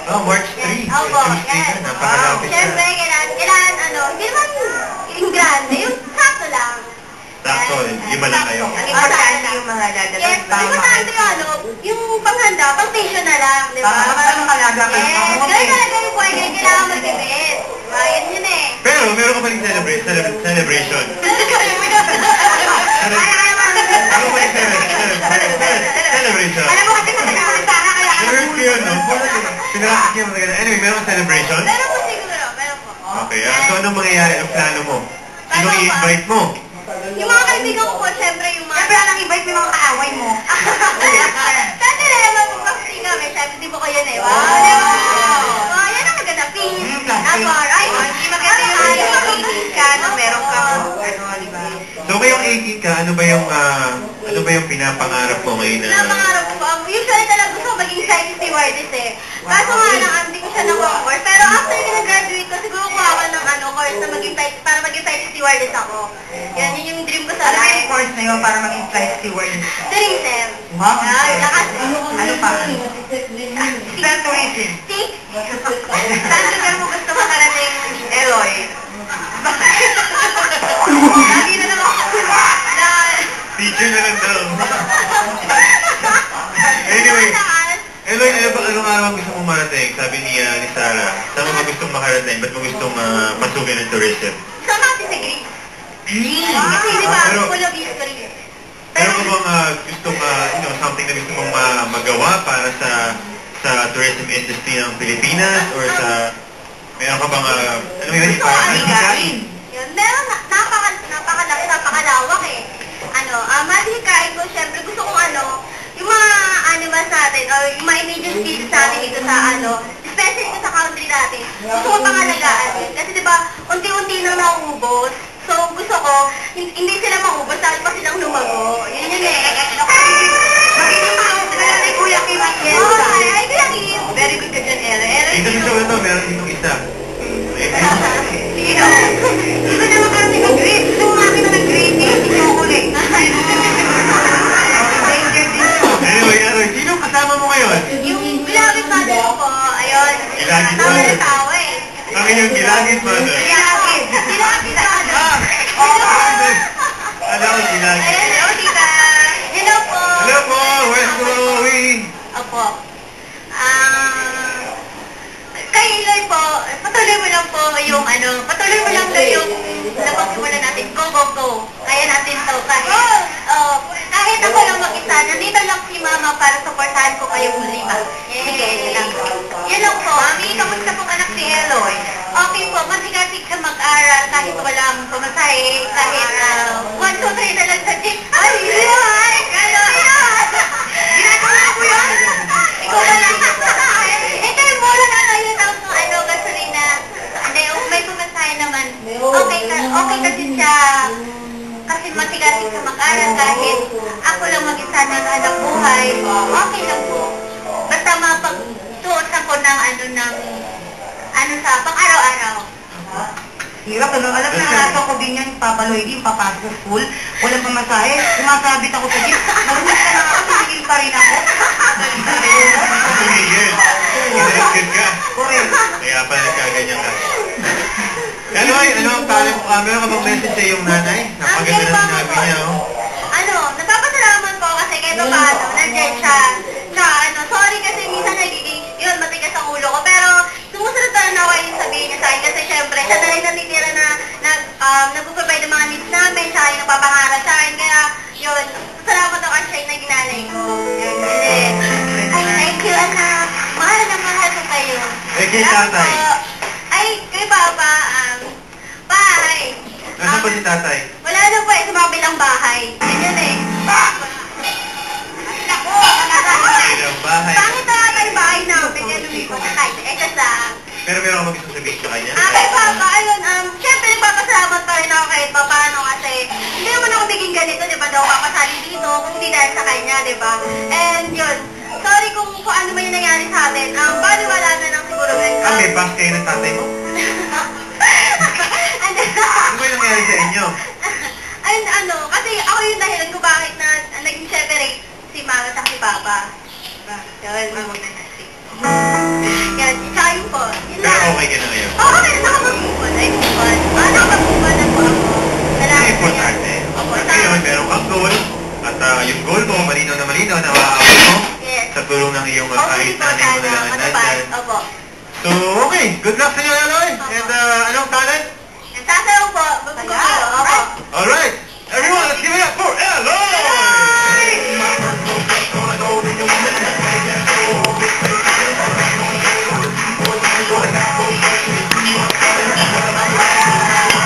Oh, March 3. Opo, yan. Napakalapit na. Siyempre, kailangan, hindi naman yung grande, yung sakto lang. Sakto, 5 lang kayo. Ang importante yung mga dadalawin. Yes, importante yung panghanda, pang-patient na lang, di ba? Anong kalaga kayo? Yes, ganun talaga yung buhay ngayon, kailangan mag-event. Diba? Yan yun eh. Pero, meron ka pa rin celebration. Ano ba yung celebration? Alam mo kasi kung nagkakasara kaya Meron ko yun, no? Pinarakas niya mga Anyway, meron ka celebration? Meron po siguro, meron po. Okay, so anong mangyayari ang plano mo? Sino i-invite mo? Yung mga kaibigan ko po, syempre yung mga... Siyempre, ang invite mo yung mga kaaway mo. Kasi na naman po kasi kami, syempre di po kayo na eh. Wow, di ba? Wow, yan ang maganda. Peace. Abor. Ay, Hindi maganda yung 18 ka na meron kang, di ba? So ngayong 18 ka, ano ba yung pinapangarap mo ngayon na? Napangarap ko po. Usually talaga gusto ko maging science stewardess eh. Kaso nga lang, hindi ko siya nakuha-course. Pero after ko na-graduate ko, siguro kuha ako ng course na para maging science stewardess ako. Yan, yun yung dream ko sa Ano ba life. yung course na yun para maging flight stewardess? Tourism. Wow. Ano pa? Sa tourism. See? Saan lugar mo gusto makarating, Eloy? Lagi na naman ako. Teacher na lang daw. Anyway, Eloy, anong araw gusto mong marating? Sabi ni Sarah, saan mo ba gustong makarating? Ba't mo gustong masukin ng tourism? Sa natin sa Greece. Greece? Kasi di ba, Pero- full of history. Pero mo bang gustong, something na gusto mong magawa para sa tourism industry ng Pilipinas? Or sa, meron ka bang, ano yun? Gusto ko aligain. Yun, meron, napakalaki, napakalawak eh. Mahikain ko, syempre gusto kong yung mga animals natin, o yung mga indigenous species natin dito sa especially dito sa country natin, gusto ko pangalagaan yun. Kasi diba, unti-unti nang nauubos. So gusto ko, hindi sila maubos, dahil pa silang lumago. Yun yun eh. Magiging makakasala ni Kuya Kim at Ay, Kuya Kim. Very good ka dyan, Ella. Dito sa show na to, meron ditong isa. Sige na. Dito na makarating ang grade. Gusto mo makita ng grade, hindi ko kulit. Danger din yun. Anyway, sino kasama mo ngayon? Yung Gilagid Mother ko po, ayun. Gilagid Tawa Mother. na tawa eh. Ang inyong Gilagid Mother. Gilagid. Gilagid Mother. Alam ko Gilagid. Hello, tita. Hello po. Hello po, where's going? Opo. Kay Eloy po, patuloy mo lang po yung patuloy mo lang yung napagsimula natin. Go, go, go. Kaya natin to. Kahit ako lang mag-isa, nandito lang si Mama para supportahan ko kayong lima. Sige, yun lang. Yun lang po. Mami, kamusta pong anak si Eloy? Okay po, masigasig sa mag-aral kahit walang pumasahe, kahit 1, 2, 3 na lang sa jeep. Ay, yun! Ginagawa ko yun? Ikaw ba lang? Ito yung mura na ngayon ng gasolina. Hindi, may pumasahe naman. Okay kasi siya. Kasi masigasig sa mag-aral kahit ako lang mag-isa ng anak buhay. Okay lang po. Basta mapagsuot ako ng sa pang-araw-araw. Hirap, alam na nasa ko din yan, papaloy din, papasok sa school, walang pamasahe, sumasabit ako sa jeep, marunod ka na ako, tumigil pa rin ako. Tumigil. Tumigil ka. Correct. Kaya pala nagkaganyan ka. Eloy, ano ang tali mo? Meron ka bang message sa iyong nanay? Napaganda na sinabi niya, oh. Napapasalamat po kasi kahit paano, nandiyan siya. Sorry kasi minsan nagiging, matigas ang ulo ko, pero sumusunod pa rin ako yung sabihin niya sa akin kasi syempre, siya na rin natitira na nag-provide ng mga needs namin, siya yung nagpapangaral sa akin, kaya yun, salamat ako at siya yung naging nanay ko. Ay, thank you anak. Mahal na mahal ko kayo. Kay tatay. Ay, kay Papa, bye. Nasaan ba si tatay? Wala na po sa mga bilang bahay. Ganyan eh. Naku, Ilang bahay. Bakit na yung bahay namin? Kaya lumipat na kahit sa Pero meron ka bang gusto sabihin sa kanya? kay Papa, ayun, syempre nagpapasalamat pa rin ako kahit paano kasi hindi naman ako biging ganito, di ba daw papasali dito kung hindi dahil sa kanya, di ba? And yun, sorry kung ano man yung nangyari sa atin. Baliwala na lang siguro. May pass kayo ng tatay mo? Ano ba yung nangyari sa inyo? Ayun, kasi ako yung dahilan kung bakit na naging separate si Mama sa si Papa. Yun. Yan, nanay mo na sana lang ang matupad. nandyan. Opo. So, okay. Good luck sa inyo, Eloy. And anong talent? Nagsasayaw po. Opo. Alright. Everyone, let's give it up for Eloy!